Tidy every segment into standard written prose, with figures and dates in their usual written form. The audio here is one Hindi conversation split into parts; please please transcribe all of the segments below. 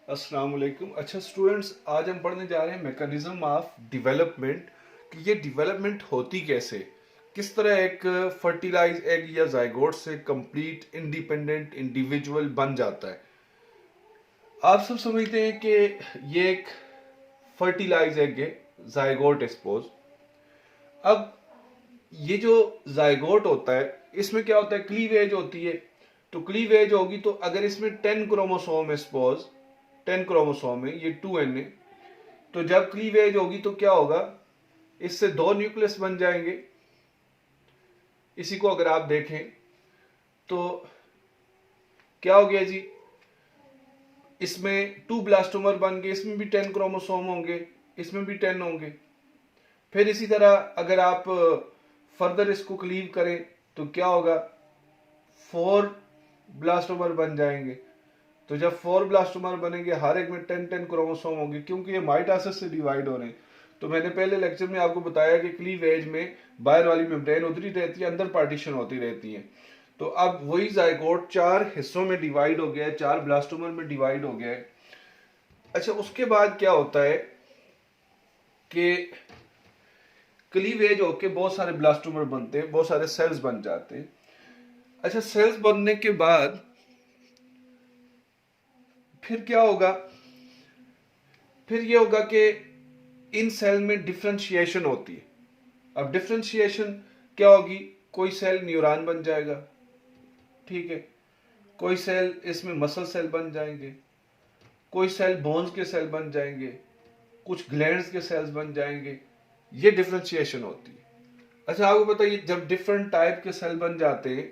अस्सलाम वालेकुम। अच्छा स्टूडेंट्स, आज हम पढ़ने जा रहे हैं मैकेनिज्म ऑफ डेवलपमेंट कि ये डेवलपमेंट होती कैसे, किस तरह एक फर्टिलाइज एग या जायगोट से कंप्लीट इंडिपेंडेंट इंडिविजुअल बन जाता है। आप सब समझते हैं कि ये एक फर्टिलाइज एग है, जायगोट एक्सपोज। अब ये जो जायगोट होता है इसमें क्या होता है, क्लीवेज होती है। तो क्लीवेज होगी तो अगर इसमें 10 क्रोमोसोम है, सपोज 10 क्रोमोसोम है, ये 2n है। तो जब क्लीवेज होगी तो क्या होगा, इससे दो न्यूक्लियस बन जाएंगे। इसी को अगर आप देखें तो क्या हो गया जी, इसमें 2 ब्लास्टोमर बन गए, इसमें भी 10 क्रोमोसोम होंगे, इसमें भी 10 होंगे। फिर इसी तरह अगर आप फर्दर इसको क्लीव करें तो क्या होगा, 4 ब्लास्टोमर बन जाएंगे। तो जब 4 ब्लास्टोमर बनेंगे, हर एक में 10 क्रोमोसोम होंगे, क्योंकि ये माइटोसिस से डिवाइड हो रहे हैं। तो मैंने पहले लेक्चर में आपको बताया कि क्लीवेज में बाहर वाली मेम्ब्रेन उतरी रहती है, अंदर पार्टीशन होती रहती है। तो अब वही जायगोट 4 हिस्सों में डिवाइड हो गया है, 4 ब्लास्टोमर में डिवाइड हो गया है। अच्छा, उसके बाद क्या होता है कि क्लीवेज होके बहुत सारे ब्लास्टोमर बनते हैं, बहुत सारे सेल्स बन जाते हैं। अच्छा, सेल्स बनने के बाद फिर क्या होगा, फिर ये होगा कि इन सेल में डिफ्रेंशिएशन होती है। अब डिफ्रेंशिएशन क्या होगी, कोई सेल न्यूरॉन बन जाएगा, ठीक है, कोई सेल इसमें मसल सेल बन जाएंगे, कोई सेल बोन्स के सेल बन जाएंगे, कुछ ग्लैंड्स के सेल्स बन जाएंगे। ये डिफ्रेंशिएशन होती है। अच्छा, आपको बताइए, जब डिफरेंट टाइप के सेल बन जाते हैं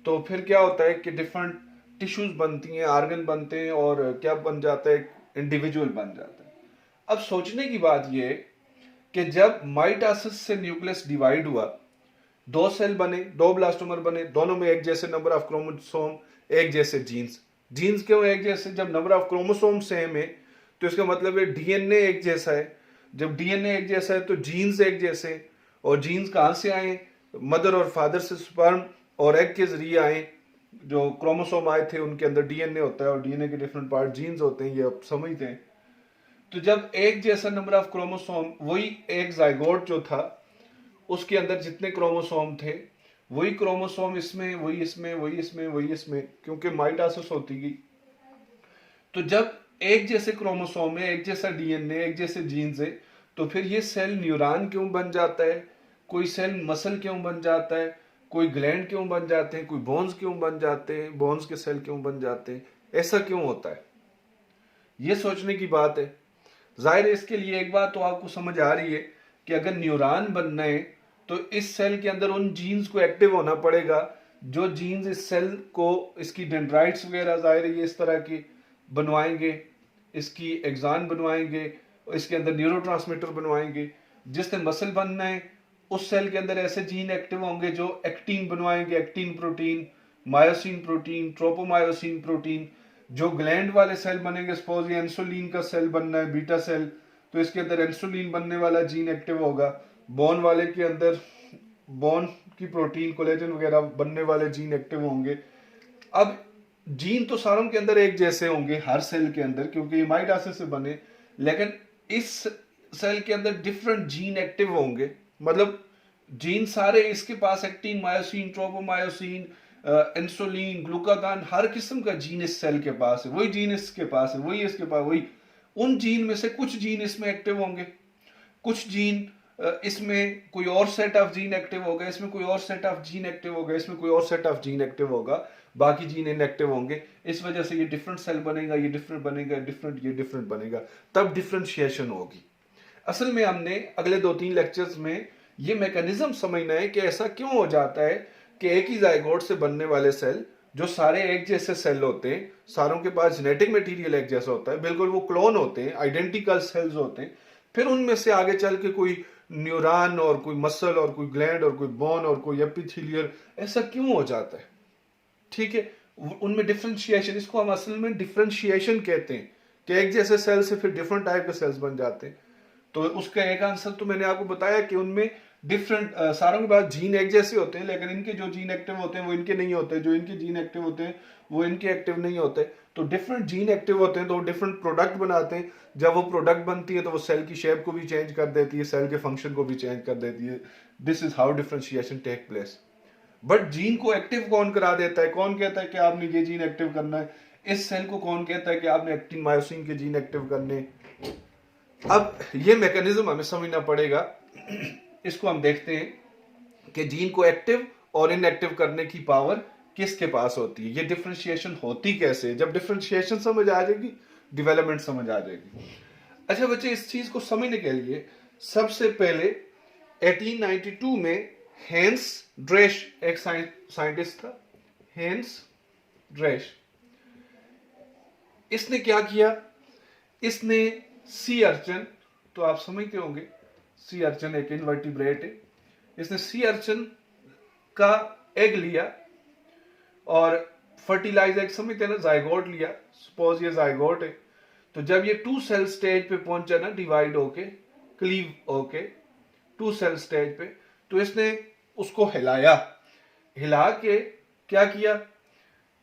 तो फिर क्या होता है कि डिफरेंट टिश्यूज बनती हैं, ऑर्गन बनते हैं, और क्या बन जाता है, इंडिविजुअल बन जाता है। अब सोचने की बात यह है कि जब माइटोसिस से न्यूक्लियस डिवाइड हुआ, दो सेल बने, दो ब्लास्टोमर बने, दोनों में एक जैसे नंबर ऑफ क्रोमोसोम, एक जैसे जीन्स। जीन्स क्यों एक जैसे, जब नंबर ऑफ क्रोमोसोम सेम है तो इसका मतलब है डीएनए एक जैसा है। जब डीएनए एक जैसा है तो जीन्स एक जैसे हैं। और जीन्स कहां से आए, मदर और फादर से स्पर्म और एग के जरिए आए। जो क्रोमोसोम आए थे उनके अंदर डीएनए होता है, और डीएनए के डिफरेंट पार्ट जीन्स होते हैं, ये आप समझते हैं। तो जब एक जैसा नंबर ऑफ क्रोमोसोम, वही एक जायगोट जो था उसके अंदर जितने क्रोमोसोम थे, वही क्रोमोसोम इसमें, वही इसमें, वही इसमें, वही इसमें, क्योंकि माइटोसिस होती गई। तो जब एक जैसे क्रोमोसोम है, एक जैसा डीएनए, एक जैसे जीन्स है, तो फिर ये सेल न्यूरॉन क्यों बन जाता है, कोई सेल मसल क्यों बन जाता है, कोई ग्लैंड क्यों बन जाते हैं, कोई बोन्स क्यों बन जाते हैं, बोन्स के सेल क्यों बन जाते हैं, ऐसा क्यों होता है, ये सोचने की बात है। जाहिर है इसके लिए एक बात तो आपको समझ आ रही है कि अगर न्यूरॉन बनना है तो इस सेल के अंदर उन जीन्स को एक्टिव होना पड़ेगा, जो जीन्स इस सेल को, इसकी डेंड्राइट्स वगैरह जाहिर है ये इस तरह की बनवाएंगे, इसकी एक्सान बनवाएंगे, इसके अंदर न्यूरोट्रांसमीटर बनवाएंगे। जिसने मसल बनना है उस सेल के अंदर ऐसे जीन एक्टिव होंगे जो एक्टिन बनवाएंगे, actin protein, myosin protein, tropomyosin protein. जो ग्लैंड वाले सेल बनेंगे, सपोज ये इंसुलिन का सेल बनना है, बीटा सेल, तो इसके अंदर इंसुलिन बनने वाला जीन एक्टिव होगा। बोन वाले के अंदर बोन की प्रोटीन, कोलेजन वगैरह बनने वाले जीन एक्टिव होंगे। अब जीन तो सारों के अंदर एक जैसे होंगे हर सेल के अंदर, क्योंकि ये माइटोसिस से बने, लेकिन इस सेल के अंदर डिफरेंट जीन एक्टिव होंगे। मतलब जीन सारे इसके पास, actin, myosin, tropomyosin, insulin, glucagon, हर किस्म का जीन इस सेल के पास है, वही जीन इसके पास है, वही इसके पास, वही। उन जीन में से कुछ जीन इसमें एक्टिव होंगे, कुछ जीन इसमें कोई और सेट ऑफ जीन एक्टिव होगा, इसमें कोई और सेट ऑफ जीन एक्टिव होगा, इसमें कोई और सेट ऑफ जीन एक्टिव होगा, बाकी जीन इनएक्टिव होंगे। इस वजह से ये डिफरेंट सेल बनेगा, ये डिफरेंट बनेगा, डिफरेंट, ये डिफरेंट बनेगा, तब डिफरेंशिएशन होगी। असल में हमने अगले 2-3 लेक्चर्स में ये मैकेनिज्म समझना है कि ऐसा क्यों हो जाता है कि एक ही जायगोट से बनने वाले सेल, जो सारे एक जैसे सेल होते हैं, सारों के पास जेनेटिक मटेरियल एक जैसा होता है, बिल्कुल वो क्लोन होते हैं, आइडेंटिकल सेल्स होते हैं, फिर उनमें से आगे चल के कोई न्यूरॉन और कोई मसल और कोई ग्लैंड और कोई बोन और कोई एपिथेलियल, ऐसा क्यों हो जाता है, ठीक है। उनमें डिफरेंशिएशन, इसको हम असल में डिफरेंशिएशन कहते हैं, कि एक जैसे सेल से फिर डिफरेंट टाइप के सेल्स बन जाते हैं। तो उसका एक आंसर तो मैंने आपको बताया कि उनमें डिफरेंट, सारों के पास जीन एक जैसे होते हैं, लेकिन इनके जो जीन एक्टिव होते हैं वो इनके नहीं होते, जो इनके जीन एक्टिव होते हैं वो इनके एक्टिव नहीं होते। तो डिफरेंट जीन एक्टिव होते हैं तो डिफरेंट प्रोडक्ट बनाते हैं। जब वो प्रोडक्ट बनती है तो वो सेल की शेप को भी चेंज कर देती है, सेल के फंक्शन को भी चेंज कर देती है। This is how differentiation take place. But gene को एक्टिव कौन करा देता है, कौन कहता है कि आपने ये जीन एक्टिव करना है, इस सेल को कौन कहता है कि आपने एक्टिन मायोसिन के जीन एक्टिव करने। अब ये मैकेनिज्म हमें समझना पड़ेगा। इसको हम देखते हैं कि जीन को एक्टिव और इनएक्टिव करने की पावर किसके पास होती है, ये डिफरेंशिएशन होती कैसे। जब डिफरेंशिएशन समझ आ जाएगी, डेवलपमेंट समझ आ जाएगी। अच्छा बच्चे, इस चीज को समझने के लिए सबसे पहले 1892 में हेंस ड्रेश एक साइंटिस्ट था, हेंस ड्रेश। इसने क्या किया, इसने सी अर्चन, तो आप समझते होंगे सी अर्चन एक इनवर्टिब्रेट है, इसने सी अर्चन का एग लिया और फर्टिलाइज एग समझते हैं ना, जायगोट लिया, सपोज ये जायगोट है। तो जब ये 2 सेल स्टेज पे पहुंचा ना, डिवाइड होके क्लीव होके 2 सेल स्टेज पे, तो इसने उसको हिलाया, हिला के क्या किया,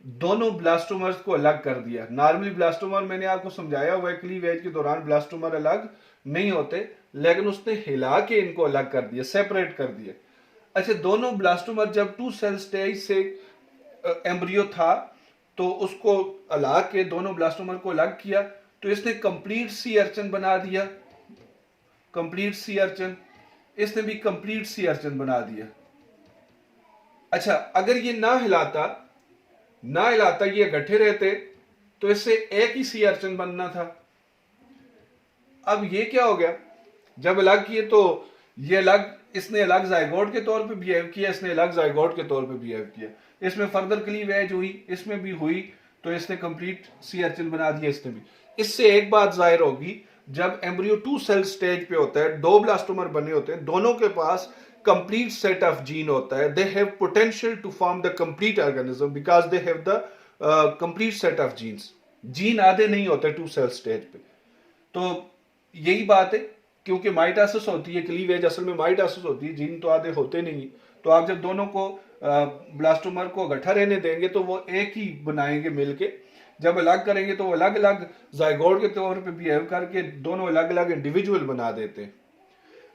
दोनों ब्लास्टोमर्स को अलग कर दिया। नॉर्मली ब्लास्टोमर मैंने आपको समझाया हुआ है, क्लीवेज के दौरान ब्लास्टोमर अलग नहीं होते, लेकिन उसने हिला के इनको अलग कर दिया, सेपरेट कर दिया। अच्छा, दोनों ब्लास्टोमर जब 2 सेल स्टेज से एम्ब्रियो था तो उसको अलग के दोनों ब्लास्टोमर को अलग किया, तो इसने कंप्लीट सी अर्चन बना दिया, कंप्लीट सी अर्चन। इसने भी कंप्लीट सी अर्चन बना दिया। अच्छा, अगर ये ना हिलाता ये इकट्ठे रहते तो इससे एक ही सी अर्चन बनना था। अब ये क्या हो गया, जब अलग किए तो ये अलग, इसने अलग जायगोट के तौर पे बिहेव किया, इसने अलग जायगोट के तौर पे बिहेव किया, इसमें फर्दर क्लीवेज हुई, इसमें भी हुई, तो इसने कंप्लीट सी अर्चन बना दिया, इसने भी। इससे एक बात जाहिर होगी, जब एम्ब्रियो 2 सेल स्टेज पे होता है, 2 ब्लास्टोमर बने होते हैं, दोनों के पास complete set of gene होता है, they have potential to form the complete organism because they have the complete set of genes। Gene आधे नहीं होते 2 सेल स्टेज पे। तो यही बात है, क्योंकि माइटोसिस होती है, क्लीवेज असल में माइटोसिस होती है, जीन तो आधे होते नहीं। तो आप जब दोनों को ब्लास्टोमर को इकट्ठा रहने देंगे तो वो एक ही बनाएंगे मिलके, जब अलग करेंगे तो वो अलग अलग जायगोट के तौर पे बिहेव करके दोनों अलग अलग इंडिविजुअल बना देते हैं।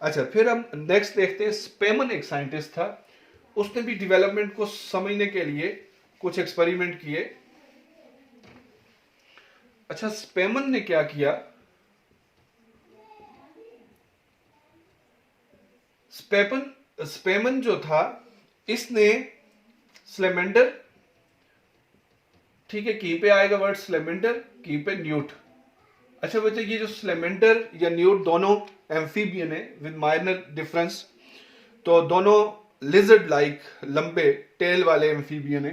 अच्छा, फिर हम नेक्स्ट देखते हैं, स्पेमन एक साइंटिस्ट था, उसने भी डेवलपमेंट को समझने के लिए कुछ एक्सपेरिमेंट किए। अच्छा, स्पेमन ने क्या किया, स्पेमन जो था, इसने स्लेमेंडर, ठीक है, की पे आएगा वर्ड स्लेमेंडर, की पे न्यूट। अच्छा बच्चे, ये जो स्लेमेंडर या न्यूट दोनों एम्फीबियन है विद माइनर डिफरेंस, तो दोनों लिजर्ड लाइक लंबे टेल वाले एम्फीबियन है।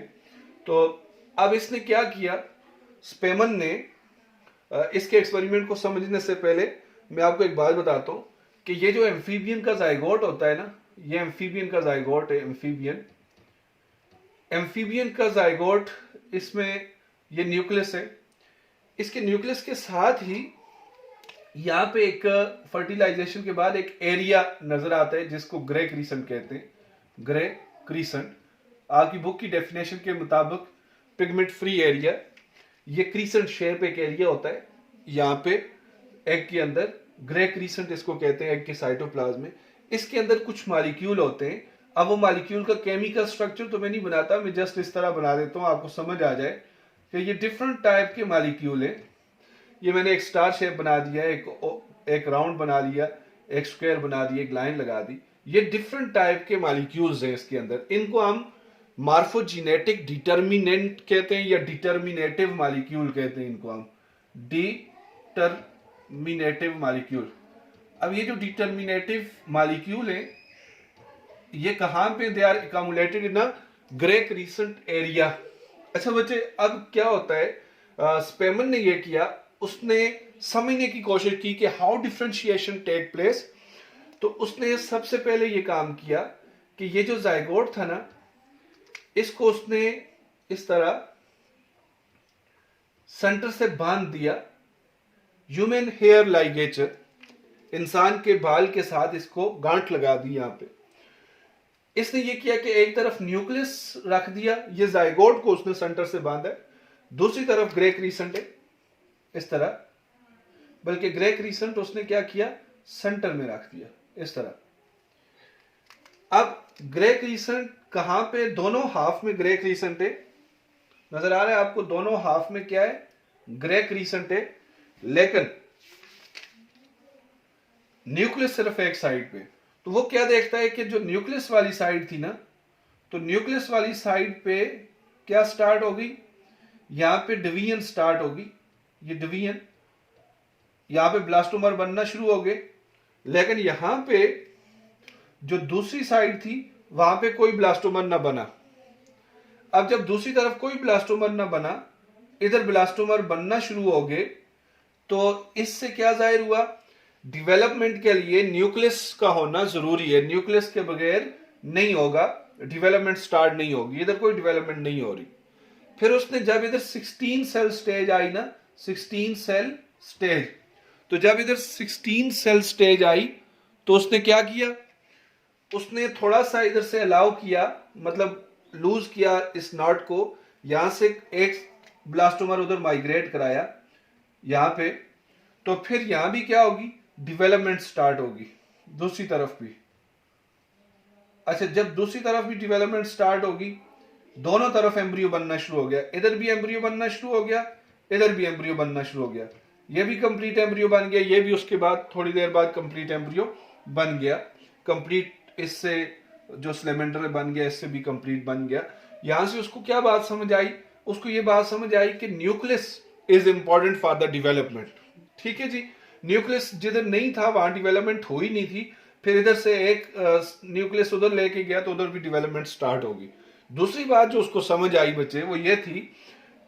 तो अब इसने क्या किया, स्पेमन ने, इसके एक्सपेरिमेंट को समझने से पहले मैं आपको एक बात बताता हूं कि ये जो एम्फीबियन का जायगोट होता है ना, ये एम्फीबियन का जायगोट है, एम्फीबियन का जायगोट, इसमें ये न्यूक्लियस है, इसके न्यूक्लियस के साथ ही यहाँ पे एक फर्टिलाइजेशन के बाद एक एरिया नजर आता है जिसको ग्रे क्रीसेंट कहते हैं। ग्रे क्रीसेंट आपकी बुक की डेफिनेशन के मुताबिक पिगमेंट फ्री एरिया, ये क्रीसेंट शेप एक एरिया होता है यहाँ पे एग के अंदर, ग्रे क्रीसेंट इसको कहते हैं एग के साइटोप्लाज्म में। इसके अंदर कुछ मॉलिक्यूल होते हैं। अब वो मॉलिक्यूल का केमिकल स्ट्रक्चर तो मैं नहीं बनाता, मैं जस्ट इस तरह बना देता हूँ आपको समझ आ जाए कि ये डिफरेंट टाइप के मॉलिक्यूल है। ये मैंने एक स्टार शेप बना दिया, एक राउंड बना दिया, एक स्क्वायर बना दिया, एक लाइन लगा दी। ये डिफरेंट टाइप के मॉलिक्यूल्स हैं इसके अंदर, इनको हम मार्फोजेनेटिक डिटर्मिनेंट कहते हैं या डिटर्मिनेटिव मॉलिक्यूल कहते हैं, इनको हम डिटर्मिनेटिव मॉलिक्यूल। अब ये जो डिटर्मिनेटिव मॉलिक्यूल है, ये कहां पे they are accommodated in a grey crescent area. अच्छा बच्चे, अब क्या होता है, स्पेमन ने ये किया, उसने समझने की कोशिश की कि हाउ डिफरेंशिएशन टेक प्लेस। तो उसने सबसे पहले ये काम किया कि ये जो जायगोट था ना, इसको उसने इस तरह सेंटर से बांध दिया, ह्यूमन हेयर लाइगेचर, इंसान के बाल के साथ इसको गांठ लगा दी यहाँ पे। इसने ये किया कि एक तरफ न्यूक्लियस रख दिया, ये जाइगोट को उसने सेंटर से बांधा है, दूसरी तरफ ग्रे क्रीसेंट है इस तरह, बल्कि ग्रे क्रीसेंट उसने क्या किया, सेंटर में रख दिया इस तरह। अब ग्रे क्रीसेंट कहां पे, दोनों हाफ में ग्रे क्रीसेंट है, नजर आ रहा है आपको, दोनों हाफ में क्या है, ग्रे क्रीसेंट है, लेकिन न्यूक्लियस सिर्फ एक साइड पे। तो वो क्या देखता है कि जो न्यूक्लियस वाली साइड थी ना, तो न्यूक्लियस वाली साइड पे क्या स्टार्ट होगी, यहां पे डिवीजन स्टार्ट होगी, ये डिवीजन, यहां पे ब्लास्टोमर बनना शुरू हो गए, लेकिन यहां पे जो दूसरी साइड थी वहां पे कोई ब्लास्टोमर ना बना। अब जब दूसरी तरफ कोई ब्लास्टोमर ना बना, इधर ब्लास्टोमर बनना शुरू हो गए, तो इससे क्या जाहिर हुआ, डेवलपमेंट के लिए न्यूक्लियस का होना जरूरी है, न्यूक्लियस के बगैर नहीं होगा, डेवलपमेंट स्टार्ट नहीं होगी, इधर कोई डेवलपमेंट नहीं हो रही। फिर उसने जब इधर 16 सेल स्टेज आई ना, 16 सेल स्टेज, तो जब इधर 16 सेल स्टेज आई तो उसने क्या किया, उसने थोड़ा सा इधर से अलाउ किया, मतलब लूज किया इस नॉट को, यहां से एक ब्लास्टोमर उधर माइग्रेट कराया यहां पे, तो फिर यहां भी क्या होगी, डेवलपमेंट स्टार्ट होगी दूसरी तरफ भी। अच्छा, जब दूसरी तरफ भी डेवलपमेंट स्टार्ट होगी, दोनों तरफ एम्ब्रियो बनना शुरू हो गया, इधर भी एम्ब्रियो बनना शुरू हो गया, इधर भी एम्ब्रियो बनना शुरू हो गया, ये भी कंप्लीट एम्ब्रियो बन गया, ये भी उसके बाद थोड़ी देर बाद कंप्लीट एम्ब्रियो बन गया, कंप्लीट, इससे जो स्लेमेंडर बन गया इससे भी कंप्लीट बन गया। यहां से उसको क्या बात समझ आई, उसको ये बात समझ आई कि nucleus is important for the development. ठीक है जी, न्यूक्लियस जिधर नहीं था वहां डेवलपमेंट हो ही नहीं थी, फिर इधर से एक न्यूक्लियस उधर लेके गया तो उधर भी डेवलपमेंट स्टार्ट होगी। दूसरी बात जो उसको समझ आई बच्चे, वो ये थी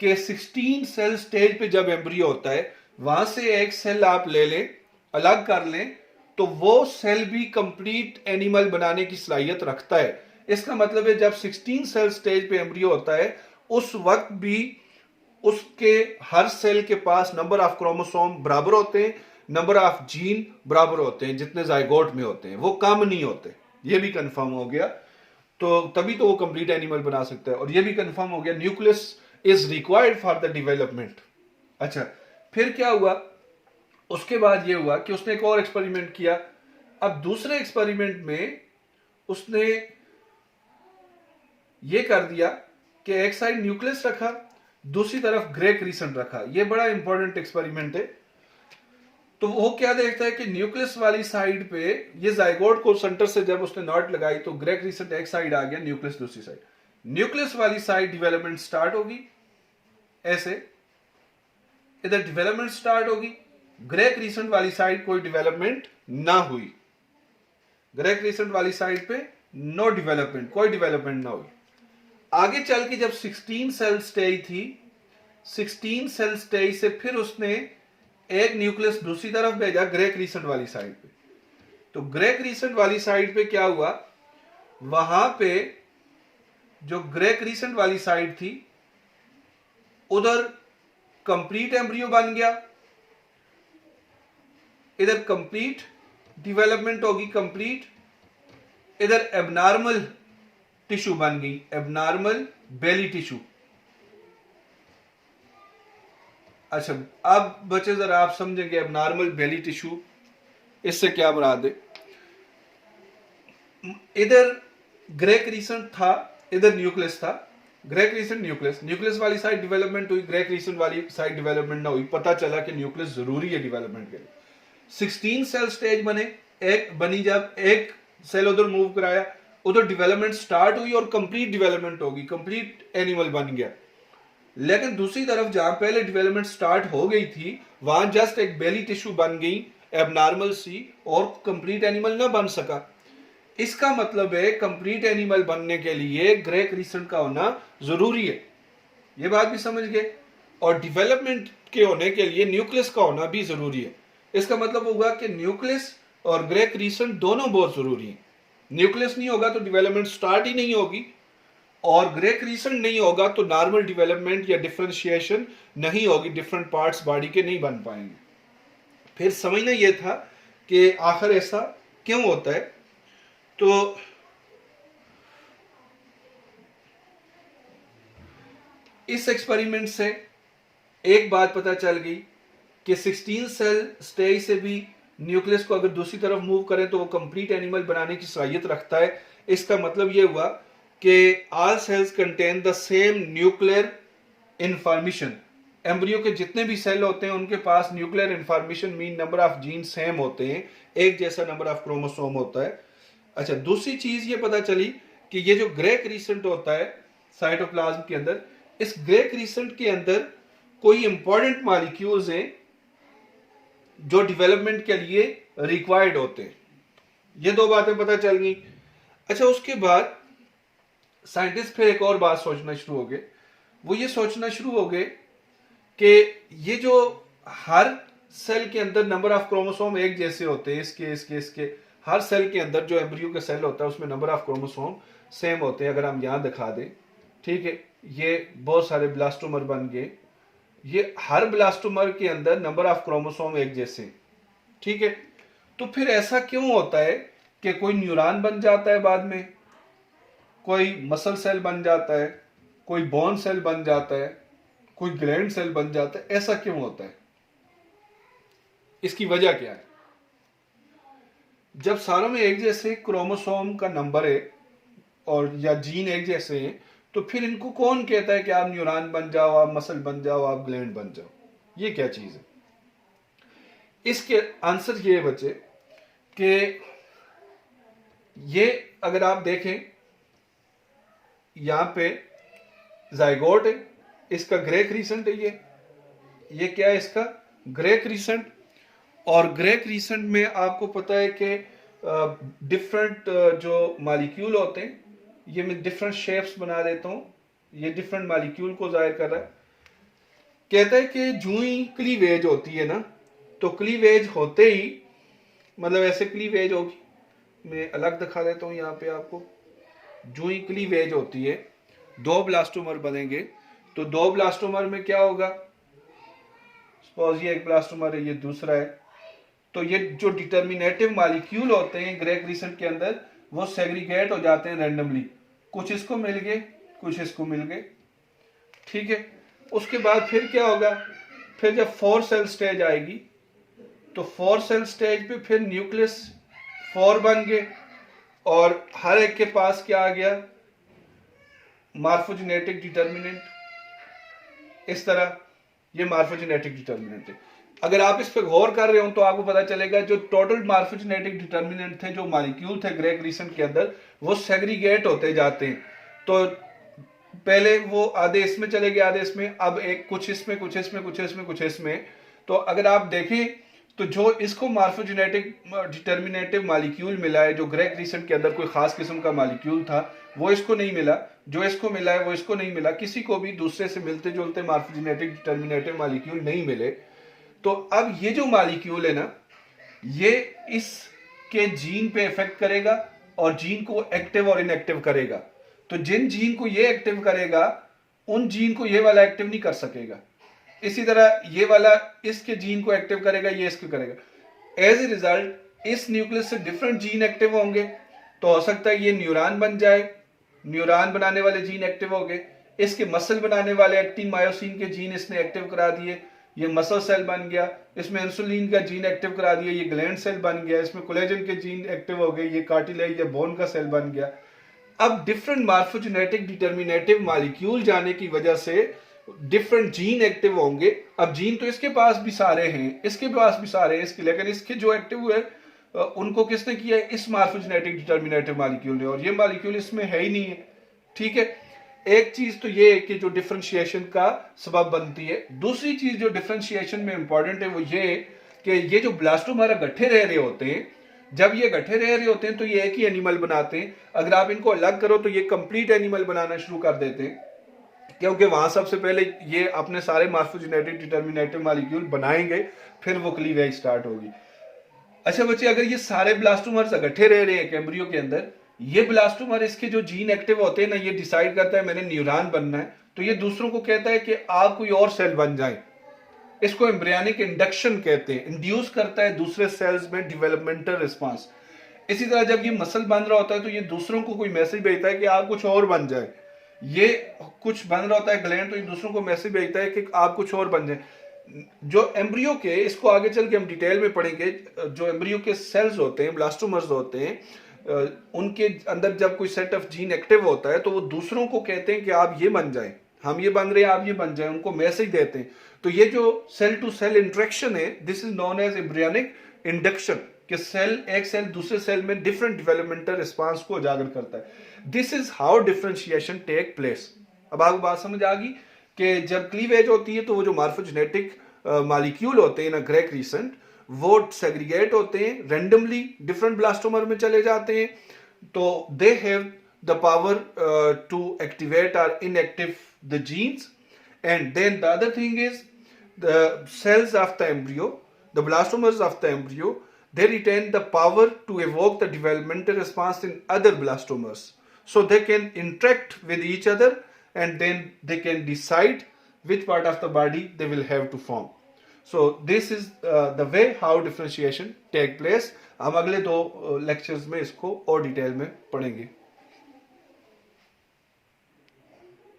कि 16 सेल स्टेज पे जब एम्ब्रियो होता है, वहां से एक सेल आप ले लें, अलग कर लें, तो वो सेल भी कंप्लीट एनिमल बनाने की सलाहियत रखता है। इसका मतलब है जब 16 सेल स्टेज पे एम्ब्रियो होता है, उस वक्त भी उसके हर सेल के पास नंबर ऑफ क्रोमोसोम बराबर होते हैं, नंबर ऑफ जीन बराबर होते हैं, जितने जाइगोट में होते हैं वो कम नहीं होते, ये भी कंफर्म हो गया। तो तभी तो वो कंप्लीट एनिमल बना सकता है, और ये भी कंफर्म हो गया nucleus is required for the development. अच्छा, फिर क्या हुआ, उसके बाद ये हुआ कि उसने एक और एक्सपेरिमेंट किया। अब दूसरे एक्सपेरिमेंट में उसने ये कर दिया कि एक साइड न्यूक्लियस रखा, दूसरी तरफ ग्रे क्रीसेंट रखा। ये बड़ा इंपॉर्टेंट एक्सपेरिमेंट है। तो वो क्या देखता है कि न्यूक्लियस वाली साइड पे, ये जाइगोट को सेंटर से जब उसने नॉट लगाई तो ग्रे क्रीसेंट एक साइड आ गया, न्यूक्लियस दूसरी साइड। न्यूक्लियस वाली साइड डेवलपमेंट स्टार्ट होगी ऐसे, इधर डेवलपमेंट स्टार्ट होगी, ग्रे क्रीसेंट वाली साइड कोई डेवलपमेंट ना हुई, ग्रे क्रीसेंट वाली साइड पे नो डेवलपमेंट, कोई डेवलपमेंट ना हुई। आगे चल के जब 16 सेल स्टेज थी, 16 सेल स्टेज से फिर उसने एक न्यूक्लियस दूसरी तरफ भेजा ग्रे क्रीसेंट वाली साइड पे। तो ग्रे क्रीसेंट वाली साइड पे क्या हुआ, वहां पे जो ग्रे क्रीसेंट वाली साइड थी उधर कंप्लीट एम्ब्रियो बन गया, इधर कंप्लीट डेवलपमेंट होगी, कंप्लीट, इधर एबनॉर्मल टिश्यू बन गई, एबनॉर्मल बेली टिश्यू। अच्छा, अब बच्चे जरा आप समझेंगे एबनॉर्मल बेली टिश्यू इससे क्या मुराद है। इधर ग्रे क्रीसेंट था, इधर न्यूक्लियस था, ग्रे क्रीसेंट न्यूक्लियस, न्यूक्लियस वाली साइड डेवलपमेंट हुई, ग्रे क्रीसेंट वाली साइड डेवलपमेंट ना हुई। पता चला कि न्यूक्लियस जरूरी है डेवलपमेंट के लिए। 16 सेल स्टेज बने, एक बनी, जब एक सेल उधर मूव कराया, उधर डेवलपमेंट स्टार्ट हुई और कंप्लीट डेवलपमेंट होगी, कंप्लीट एनिमल बन गया। लेकिन दूसरी तरफ जहां पहले डेवलपमेंट स्टार्ट हो गई थी, वहां जस्ट एक बेली टिश्यू बन गई एबनॉर्मल सी, और कंप्लीट एनिमल ना बन सका। इसका मतलब है कंप्लीट एनिमल बनने के लिए ग्रे क्रीसेंट का होना जरूरी है, ये बात भी समझ गए। और डेवलपमेंट के होने के लिए न्यूक्लियस का होना भी जरूरी है। इसका मतलब होगा कि न्यूक्लियस और ग्रे क्रीसेंट दोनों बहुत जरूरी है। न्यूक्लियस नहीं होगा तो डेवलपमेंट स्टार्ट ही नहीं होगी, और ग्रे क्रीसेंट नहीं होगा तो नॉर्मल डेवलपमेंट या डिफरेंशिएशन नहीं होगी, डिफरेंट पार्ट्स बॉडी के नहीं बन पाएंगे। फिर समझना यह था कि आखिर ऐसा क्यों होता है। तो इस एक्सपेरिमेंट से एक बात पता चल गई कि 16 सेल स्टेज से भी न्यूक्लियस को अगर दूसरी तरफ मूव करें तो वो कंप्लीट एनिमल बनाने की सलाहियत रखता है। इसका मतलब ये हुआ कि all cells contain the same nuclear information. Embryo के जितने भी सेल होते हैं उनके पास nuclear information mean number of gene same होते हैं, एक जैसा नंबर ऑफ क्रोमोसोम होता है। अच्छा, दूसरी चीज ये पता चली कि ये जो ग्रे क्रीसेंट होता है साइटोप्लाज्म के अंदर, इस ग्रे क्रीसेंट के अंदर कोई इंपॉर्टेंट मॉलिक्यूल्स हैं जो डेवलपमेंट के लिए रिक्वायर्ड होते हैं। ये दो बातें पता चल गई। अच्छा, उसके बाद साइंटिस्ट फिर एक और बात सोचना शुरू हो गए। वो ये सोचना शुरू हो गए कि ये जो हर सेल के अंदर नंबर ऑफ क्रोमोसोम एक जैसे होते हैं, इसके हर सेल के अंदर जो एम्ब्रियो का सेल होता है उसमें नंबर ऑफ क्रोमोसोम सेम होते हैं। अगर हम यहां दिखा दें, ठीक है, ये बहुत सारे ब्लास्टोमर बन गए, ये हर ब्लास्टोमर के अंदर नंबर ऑफ क्रोमोसोम एक जैसे, ठीक है। तो फिर ऐसा क्यों होता है कि कोई न्यूरॉन बन जाता है बाद में, कोई मसल सेल बन जाता है, कोई बोन सेल बन जाता है, कोई ग्लैंड सेल बन जाता है? ऐसा क्यों होता है? इसकी वजह क्या है? जब सारों में एक जैसे क्रोमोसोम का नंबर है और या जीन एक जैसे हैं, तो फिर इनको कौन कहता है कि आप न्यूरॉन बन जाओ, आप मसल बन जाओ, आप ग्लैंड बन जाओ? ये क्या चीज है? इसके आंसर ये बचे कि ये अगर आप देखें, यहां पे जाइगोट है, इसका ग्रे क्रीसेंट है, ये क्या है? इसका ग्रे क्रीसेंट। और ग्रे क्रीसेंट में आपको पता है कि डिफरेंट जो मॉलिक्यूल होते हैं, ये मैं डिफरेंट शेप्स बना देता हूं, ये डिफरेंट मॉलिक्यूल को जाहिर कर रहा है। कहता है कि जो ही क्लीवेज होती है ना, तो क्लीवेज होते ही, मतलब ऐसे क्लीवेज होगी, मैं अलग दिखा देता हूं यहां पे आपको। जो ही क्लीवेज होती है, दो ब्लास्टोमर बनेंगे, तो दो ब्लास्टोमर में क्या होगा? सपोज ये एक ब्लास्टोमर है, ये दूसरा है, तो ये जो डिटर्मिनेटिव मॉलिक्यूल होते हैं ग्रे क्रीसेंट के अंदर, वो सेग्रीगेट हो जाते हैं रैंडमली। कुछ इसको मिल गए, कुछ इसको मिल गए, ठीक है। उसके बाद फिर क्या होगा? फिर जब 4 सेल स्टेज आएगी, तो 4 सेल स्टेज पे फिर न्यूक्लियस 4 बन गए, और हर एक के पास क्या आ गया? मार्फोजेनेटिक डिटर्मिनेंट। इस तरह ये मार्फोजेनेटिक डिटर्मिनेंट है। अगर आप इस पे गौर कर रहे हो तो आपको पता चलेगा जो टोटल मार्फोजेनेटिक डिटर्मिनेंट थे, जो मॉलिक्यूल थे ग्रे क्रीसेंट के अंदर, वो सेग्रीगेट होते जाते हैं। तो पहले वो आधे इसमें चले गए, आधे इसमें, अब एक कुछ इसमें, कुछ इसमें, कुछ इसमें, कुछ इसमें। तो अगर आप देखें तो जो इसको मार्फोजेनेटिक डिटर्मिनेटिव मॉलिक्यूल मिला है, जो ग्रे क्रीसेंट के अंदर कोई खास किस्म का मॉलिक्यूल था, वो इसको नहीं मिला। जो इसको मिला है वो इसको नहीं मिला। किसी को भी दूसरे से मिलते जुलते मार्फोजेनेटिक डिटर्मिनेटिव मॉलिक्यूल नहीं मिले। तो अब ये जो मॉलिक्यूल है ना, ये इसके जीन पे इफेक्ट करेगा और जीन को एक्टिव और इनएक्टिव करेगा। तो जिन जीन को ये एक्टिव करेगा, उन जीन को ये वाला एक्टिव नहीं कर सकेगा। इसी तरह ये वाला इसके जीन को एक्टिव करेगा, ये इसको करेगा। एज ए रिजल्ट इस न्यूक्लियस से डिफरेंट जीन एक्टिव होंगे। तो हो सकता है ये न्यूरॉन बन जाए, न्यूरॉन बनाने वाले जीन एक्टिव हो गए, इसके मसल बनाने वाले एक्टिन मायोसिन के जीन इसने एक्टिव करा दिए, ये मसल सेल बन गया। इसमें इंसुलिन का जीन एक्टिव करा दिया, ये ग्लैंड सेल बन गया। इसमें कोलेजन के जीन एक्टिव हो गए, ये कार्टिलेज या बोन का सेल बन गया। अब डिफरेंट मार्फोजेनेटिक डिटर्मिनेटिव मॉलिक्यूल जाने की वजह से डिफरेंट जीन एक्टिव होंगे। अब जीन तो इसके पास भी सारे हैं, इसके पास भी सारे हैं इसके, लेकिन इसके जो एक्टिव हुए उनको किसने किया है? इस मार्फोजेनेटिक डिटर्मिनेटिव मॉलिक्यूल ने, और ये मॉलिक्यूल इसमें है ही नहीं है, ठीक है। एक चीज तो ये है कि जो डिफरेंशिएशन का सबब बनती है। दूसरी चीज जो डिफरेंशिएशन में इंपॉर्टेंट है वो ये है कि ये जो ब्लास्टोमर गट्ठे रह रहे होते हैं, जब ये गट्ठे रह रहे होते हैं तो ये एक ही एनिमल बनाते हैं। अगर आप इनको अलग करो तो ये कंप्लीट एनिमल बनाना शुरू कर देते हैं, क्योंकि वहां सबसे पहले ये अपने सारे मार्फोजेनेटिक डिटर्मिनेटिव मॉलिक्यूल बनाएंगे, फिर वो क्लीवेज स्टार्ट होगी। अच्छा बच्चे, अगर ये सारे ब्लास्टोमर्स इकट्ठे रह रहे हैं कैम्ब्रियो के अंदर, ये ब्लास्टोमर इसके जो जीन एक्टिव होते हैं ना, ये डिसाइड करता है मैंने न्यूरॉन बनना है, तो ये दूसरों को कहता है कि आप कोई और सेल बन जाए। इसको एम्ब्रियोनिक इंडक्शन कहते हैं, इंड्यूस करता है दूसरे सेल्स में डेवलपमेंटल रिस्पांस। इसी तरह जब ये मसल बन रहा होता है तो ये दूसरों को कोई मैसेज भेजता है कि आप कुछ और बन जाए, ये कुछ बन रहा होता है ग्लैंड, तो ये दूसरों को मैसेज भेजता है कि आप कुछ और बन जाए। जो एम्ब्रियो के, इसको आगे चल के हम डिटेल में पढ़ेंगे, जो एम्ब्रियो के सेल्स होते हैं, ब्लास्टोमर्स होते हैं, उनके अंदर जब कोई सेट ऑफ जीन एक्टिव होता है तो वो दूसरों को कहते हैं कि आप ये बन जाएं, हम ये बन रहे हैं, आप ये बन जाएं, उनको मैसेज देते हैं। तो ये जो सेल टू सेल इंटरेक्शन है, this is known as embryonic induction, कि सेल, एक सेल दूसरे सेल में डिफरेंट डेवलपमेंटल रिस्पांस को उजागर करता है। This is how differentiation take place. अब आपको बात समझ आ गई कि जब क्लीवेज होती है तो वो जो मार्फोजेनेटिक मॉलिक्यूल होते हैं ना ग्रेक रीसेंट, वो सेग्रीगेट होते हैं, रेंडमली डिफरेंट ब्लास्टोमर में चले जाते हैं, तो they have the power to activate और inactive the genes. And then the other thing is the cells of the embryo, the blastomers of the embryo, they retain the power to evoke the developmental response in other blastomers. So they can interact with each other and then they can decide which part of the body they will have to form. So this is the way how differentiation take place. हम अगले 2 lectures में इसको और डिटेल में पढ़ेंगे।